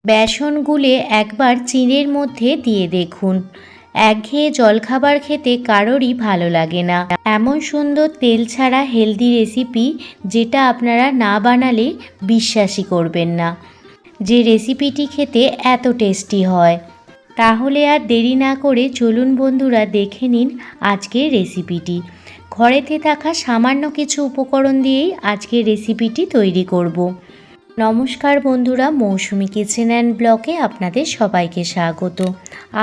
বেসন গুলে একবার চিড়ের মধ্যে দিয়ে দেখুন। একঘেয়ে জলখাবার খেতে কারোরই ভালো লাগে না। এমন সুন্দর তেল ছাড়া হেলদি রেসিপি যেটা আপনারা না বানালে বিশ্বাসই করবেন না যে রেসিপিটি খেতে এত টেস্টি হয়। তাহলে আর দেরি না করে চলুন বন্ধুরা দেখে নিন আজকের রেসিপিটি। ঘরেতে থাকা সামান্য কিছু উপকরণ দিয়েই আজকের রেসিপিটি তৈরি করব। নমস্কার বন্ধুরা, মৌসুমি কিচেন অ্যান্ড ব্লগে আপনাদের সবাইকে স্বাগত।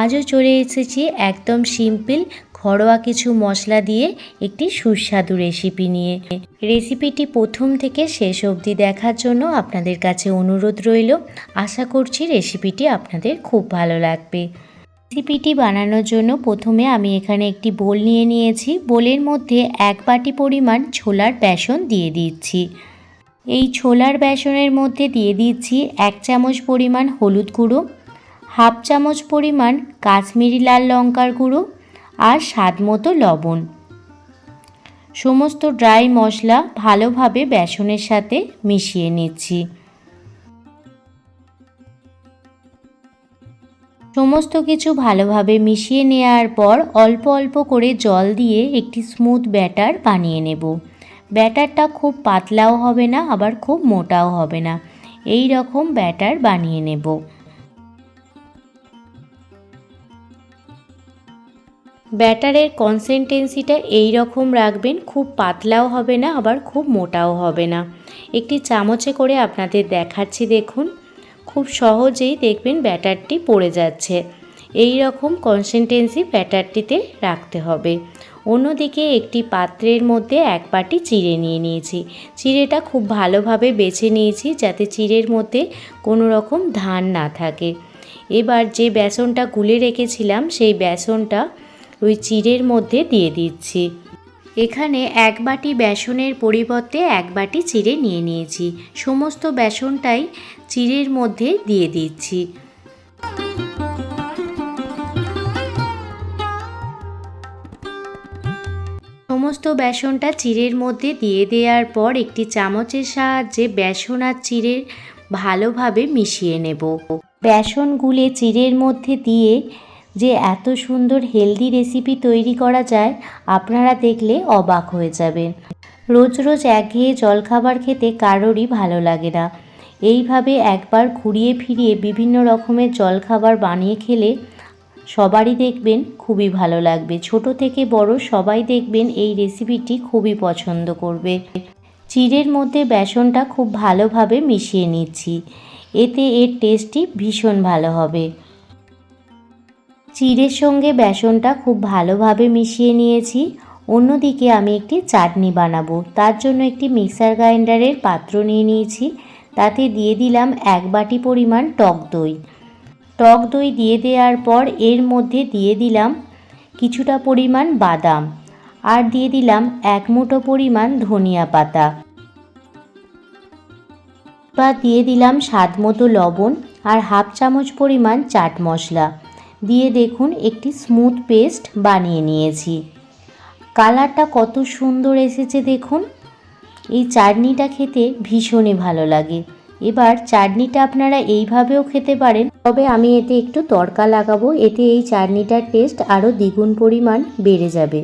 আজও চলে এসেছি একদম সিম্পল ঘরোয়া কিছু মশলা দিয়ে একটি সুস্বাদু রেসিপি নিয়ে। রেসিপিটি প্রথম থেকে শেষ অবধি দেখার জন্য আপনাদের কাছে অনুরোধ রইল। আশা করছি রেসিপিটি আপনাদের খুব ভালো লাগবে। রেসিপিটি বানানোর জন্য প্রথমে আমি এখানে একটি বোল নিয়ে নিয়েছি। বোলের মধ্যে 1 বাটি পরিমাণ ছোলার বেসন দিয়ে দিচ্ছি। এই ছোলার বেসনের মধ্যে দিয়ে দিচ্ছি 1 চামচ পরিমাণ হলুদ গুঁড়ো, 1/2 চামচ পরিমাণ কাশ্মীরি লাল লঙ্কার গুঁড়ো আর স্বাদ মতো লবণ। সমস্ত ড্রাই মশলা ভালোভাবে বেসনের সাথে মিশিয়ে নিচ্ছি। সমস্ত কিছু ভালোভাবে মিশিয়ে নেওয়ার পর অল্প অল্প করে জল দিয়ে একটি স্মুথ ব্যাটার বানিয়ে নেব। ব্যাটারটা খুব পাতলাও হবে না, আবার খুব মোটাও হবে না, এই রকম ব্যাটার বানিয়ে নেব। ব্যাটারের কনসিস্টেন্সিটা এই রকম রাখবেন, খুব পাতলাও হবে না, আবার খুব মোটাও হবে না। একটি চামচে করে আপনাদের দেখাচ্ছি, দেখুন খুব সহজেই দেখবেন ব্যাটারটি পড়ে যাচ্ছে। এই রকম কনসিস্টেন্সি ব্যাটারটিতে রাখতে হবে। অন্যদিকে একটি পাত্রের মধ্যে 1 বাটি চিড়ে নিয়ে নিয়েছি। চিড়েটা খুব ভালোভাবে বেছে নিয়েছি যাতে চিড়ের মধ্যে কোনো রকম ধান না থাকে। এবার যে বেসনটা গুলে রেখেছিলাম সেই বেসনটা ওই চিড়ের মধ্যে দিয়ে দিচ্ছি। এখানে 1 বাটি বেসনের পরিবর্তে 1 বাটি চিড়ে নিয়ে নিয়েছি। সমস্ত বেসনটাই চিড়ের মধ্যে দিয়ে দিচ্ছি। সমস্ত বেসনটা চিড়ের মধ্যে দিয়ে দেওয়ার পর একটি চামচের সাহায্যে বেসন আর চিড়ে ভালোভাবে মিশিয়ে নেব। বেসন গুলে চিড়ের মধ্যে দিয়ে যে এত সুন্দর হেলদি রেসিপি তৈরি করা যায় আপনারা দেখলে অবাক হয়ে যাবেন। রোজ রোজ একঘেয়ে জলখাবার খেতে কারোরই ভালো লাগে না। এইভাবে একবার ঘুরিয়ে ফিরিয়ে বিভিন্ন রকমের জলখাবার বানিয়ে খেলে সবারই দেখবেন খুবই ভালো লাগবে। ছোট থেকে বড় সবাই দেখবেন এই রেসিপিটি খুবই পছন্দ করবে। চিড়ের মধ্যে বেসনটা খুব ভালোভাবে মিশিয়ে নিচ্ছি, এতে এর টেস্টটি ভীষণ ভালো হবে। চিড়ের সঙ্গে বেসনটা খুব ভালোভাবে মিশিয়ে নিয়েছি। অন্যদিকে আমি একটি চাটনি বানাবো, তার জন্য একটি মিক্সার গ্রাইন্ডারের পাত্র নিয়ে নিয়েছি। তাতে দিয়ে দিলাম 1 বাটি পরিমাণ টক দই। টক দই দিয়ে দেওয়ার পর এর মধ্যে দিয়ে দিলাম কিছুটা পরিমাণ বাদাম আর দিয়ে দিলাম 1 মুঠো পরিমাণ ধনিয়া পাতা। বা দিয়ে দিলাম স্বাদ মতো লবণ আর 1/2 চামচ পরিমাণ চাট মশলা দিয়ে দেখুন একটি স্মুথ পেস্ট বানিয়ে নিয়েছি। কালারটা কত সুন্দর এসেছে দেখুন। এই চাটনিটা খেতে ভীষণই ভালো লাগে। এবার চাটনিটা আপনারা এইভাবেও খেতে পারেন, তবে আমি এতে একটু তড়কা লাগাবো, এতে এই চাটনিটার টেস্ট আরও দ্বিগুণ পরিমাণ বেড়ে যাবে।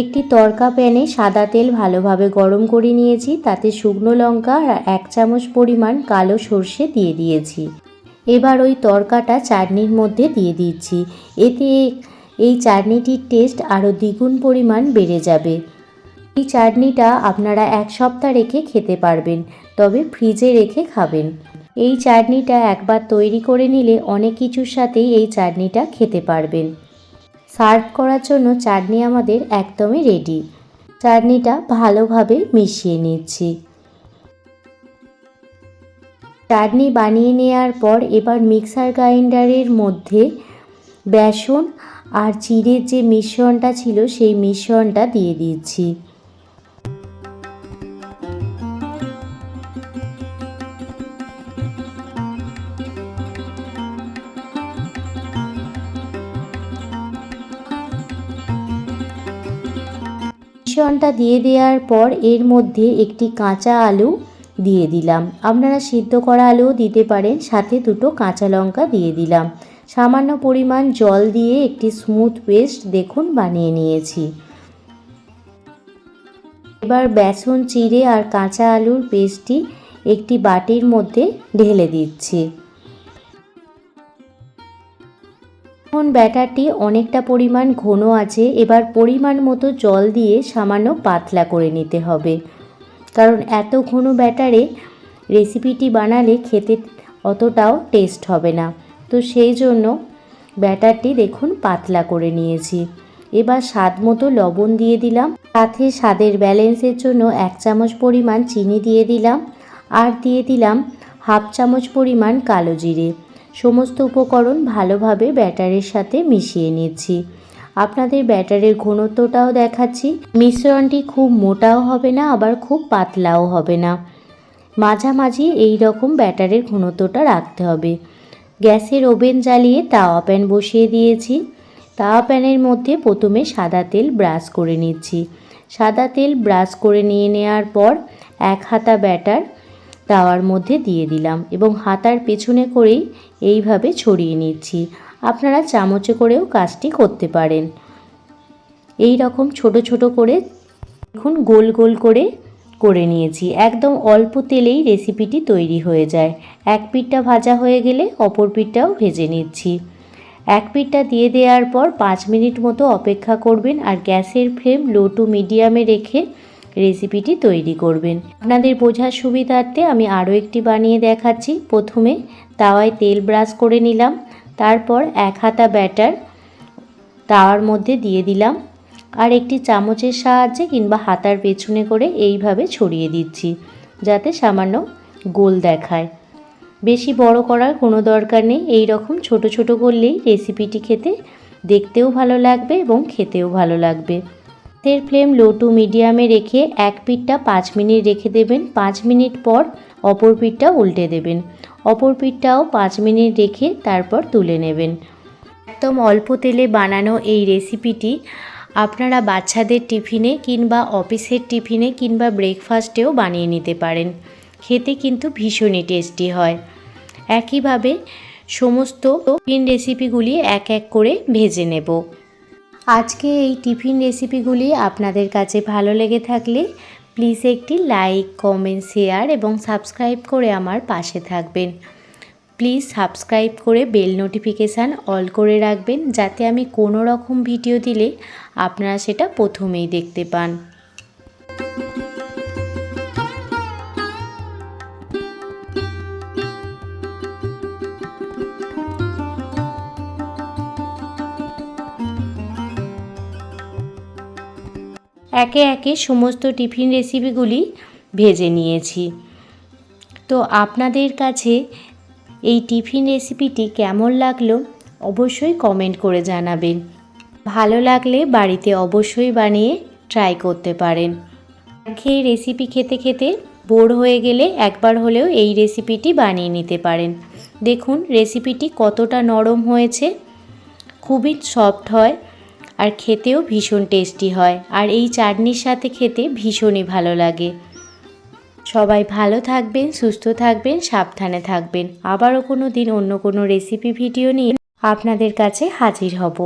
একটি তড়কা প্যানে সাদা তেল ভালোভাবে গরম করে নিয়েছি, তাতে শুকনো লঙ্কা আর 1 চামচ পরিমাণ কালো সর্ষে দিয়ে দিয়েছি। এবার ওই তড়কাটা চাটনির মধ্যে দিয়ে দিচ্ছি, এতে এই চাটনিটির টেস্ট আরও দ্বিগুণ পরিমাণ বেড়ে যাবে। এই চাটনিটা আপনারা 1 সপ্তাহ রেখে খেতে পারবেন, তবে ফ্রিজে রেখে খাবেন। এই চাটনিটা একবার তৈরি করে নিলে অনেক কিছুর সাথেই এই চাটনিটা খেতে পারবেন। সার্ভ করার জন্য চাটনি আমাদের একদমই রেডি। চাটনিটা ভালোভাবে মিশিয়ে নিচ্ছি। চাটনি বানিয়ে নেওয়ার পর এবার মিক্সার গ্রাইন্ডারের মধ্যে বেসন আর চিড়ের যে মিশ্রণটা ছিল সেই মিশ্রণটা দিয়ে দিচ্ছি। মিশ্রণটা দিয়ে দেওয়ার পর এর মধ্যে একটি কাঁচা আলু দিয়ে দিলাম। আপনারা সিদ্ধ করা আলুও দিতে পারেন, সাথে দুটো কাঁচা লঙ্কা দিয়ে দিলাম। সামান্য পরিমাণ জল দিয়ে একটি স্মুথ পেস্ট দেখুন বানিয়ে নিয়েছি। এবার বেসন চিড়ে আর কাঁচা আলুর পেস্টটি একটি বাটির মধ্যে ঢেলে দিচ্ছি। এখন ব্যাটারটি অনেকটা পরিমাণ ঘন আছে, এবার পরিমাণ মতো জল দিয়ে সামান্য পাতলা করে নিতে হবে, কারণ এত ঘন ব্যাটারে রেসিপিটি বানালে খেতে অতটাও টেস্ট হবে না। তো সেই জন্য ব্যাটারটি দেখুন পাতলা করে নিয়েছি। এবার স্বাদ মতো লবণ দিয়ে দিলাম, সাথে স্বাদের ব্যালেন্সের জন্য 1 চামচ পরিমাণ চিনি দিয়ে দিলাম, আর দিয়ে দিলাম 1/2 চামচ পরিমাণ কালো জিরে। সমস্ত উপকরণ ভালোভাবে ব্যাটারের সাথে মিশিয়ে নিচ্ছি। আপনাদের ব্যাটারের ঘনত্বটাও দেখাচ্ছি। মিশ্রণটি খুব মোটাও হবে না, আবার খুব পাতলাও হবে না, মাঝামাঝি এই রকম ব্যাটারের ঘনত্বটা রাখতে হবে। গ্যাসের ওভেন জ্বালিয়ে তাওয়া প্যান বসিয়ে দিয়েছি। তাওয়া প্যানের মধ্যে প্রথমে সাদা তেল ব্রাশ করে নিচ্ছি। সাদা তেল ব্রাশ করে নিয়ে নেওয়ার পর 1 হাতা ব্যাটার তাওয়ার মধ্যে দিয়ে দিলাম এবং হাতার পেছনে করেই এইভাবে ছড়িয়ে নিচ্ছি। আপনারা চামচে করেও কাজটি করতে পারেন। এই রকম ছোট ছোট করে দেখুন গোল গোল করে নিয়েছি। একদম অল্প তেলেই রেসিপিটি তৈরি হয়ে যায়। এক পিঠটা ভাজা হয়ে গেলে অপর পিঠটাও ভেজে নিচ্ছি। এক পিঠটা দিয়ে দেওয়ার পর 5 মিনিট মতো অপেক্ষা করবেন, আর গ্যাসের ফ্লেম লো টু মিডিয়ামে রেখে রেসিপিটি তৈরি করবেন। আপনাদের বোঝার সুবিধার্থে আমি আরও একটি বানিয়ে দেখাচ্ছি। প্রথমে তাওয়ায় তেল ব্রাশ করে নিলাম, তারপর 1 হাতা ব্যাটার তাওয়ার মধ্যে দিয়ে দিলাম, আর একটি চামচের সাহায্যে কিংবা হাতার পেছনে করে এইভাবে ছড়িয়ে দিচ্ছি, যাতে সামান্য গোল দেখায়। বেশি বড় করার কোনো দরকার নেই, এই রকম ছোট ছোট করলেই রেসিপিটি খেতে দেখতেও ভালো লাগবে এবং খেতেও ভালো লাগবে। তেল ফ্লেম লো টু মিডিয়ামে রেখে এক পিঠটা 5 মিনিট রেখে দেবেন। 5 মিনিট পর অপর পিঠটা উল্টে দেবেন। অপর পিঠটাও 5 মিনিট রেখে তারপর তুলে নেবেন। একদম অল্প তেলে বানানো এই রেসিপিটি আপনারা বাচ্চাদের টিফিনে কিংবা অফিসের টিফিনে কিংবা ব্রেকফাস্টেও বানিয়ে নিতে পারেন। খেতে কিন্তু ভীষণই টেস্টি হয়। একইভাবে সমস্ত টিফিন রেসিপিগুলি এক এক করে ভেজে নেব। আজকে এই টিফিন রেসিপিগুলি আপনাদের কাছে ভালো লেগে থাকলে প্লিজ একটি লাইক, কমেন্ট, শেয়ার এবং সাবস্ক্রাইব করে আমার পাশে থাকবেন। প্লিজ সাবস্ক্রাইব করে বেল নোটিফিকেশান অল করে রাখবেন, যাতে আমি কোনো রকম ভিডিও দিলে আপনারা সেটা প্রথমেই দেখতে পান। একে একে সমস্ত টিফিন রেসিপিগুলি ভেজে নিয়েছি। তো আপনাদের কাছে এই টিফিন রেসিপিটি কেমন লাগলো অবশ্যই কমেন্ট করে জানাবেন। ভালো লাগলে বাড়িতে অবশ্যই বানিয়ে ট্রাই করতে পারেন। খেয়ে রেসিপি খেতে খেতে বোর হয়ে গেলে একবার হলেও এই রেসিপিটি বানিয়ে নিতে পারেন। দেখুন রেসিপিটি কতটা নরম হয়েছে, খুবই সফট হয় আর খেতেও ভীষণ টেস্টি হয়, আর এই চাটনির সাথে খেতে ভীষণই ভালো লাগে। সবাই ভালো থাকবেন, সুস্থ থাকবেন, সাবধানে থাকবেন। আবারও কোনো দিন অন্য কোনো রেসিপি ভিডিও নিয়ে আপনাদের কাছে হাজির হব।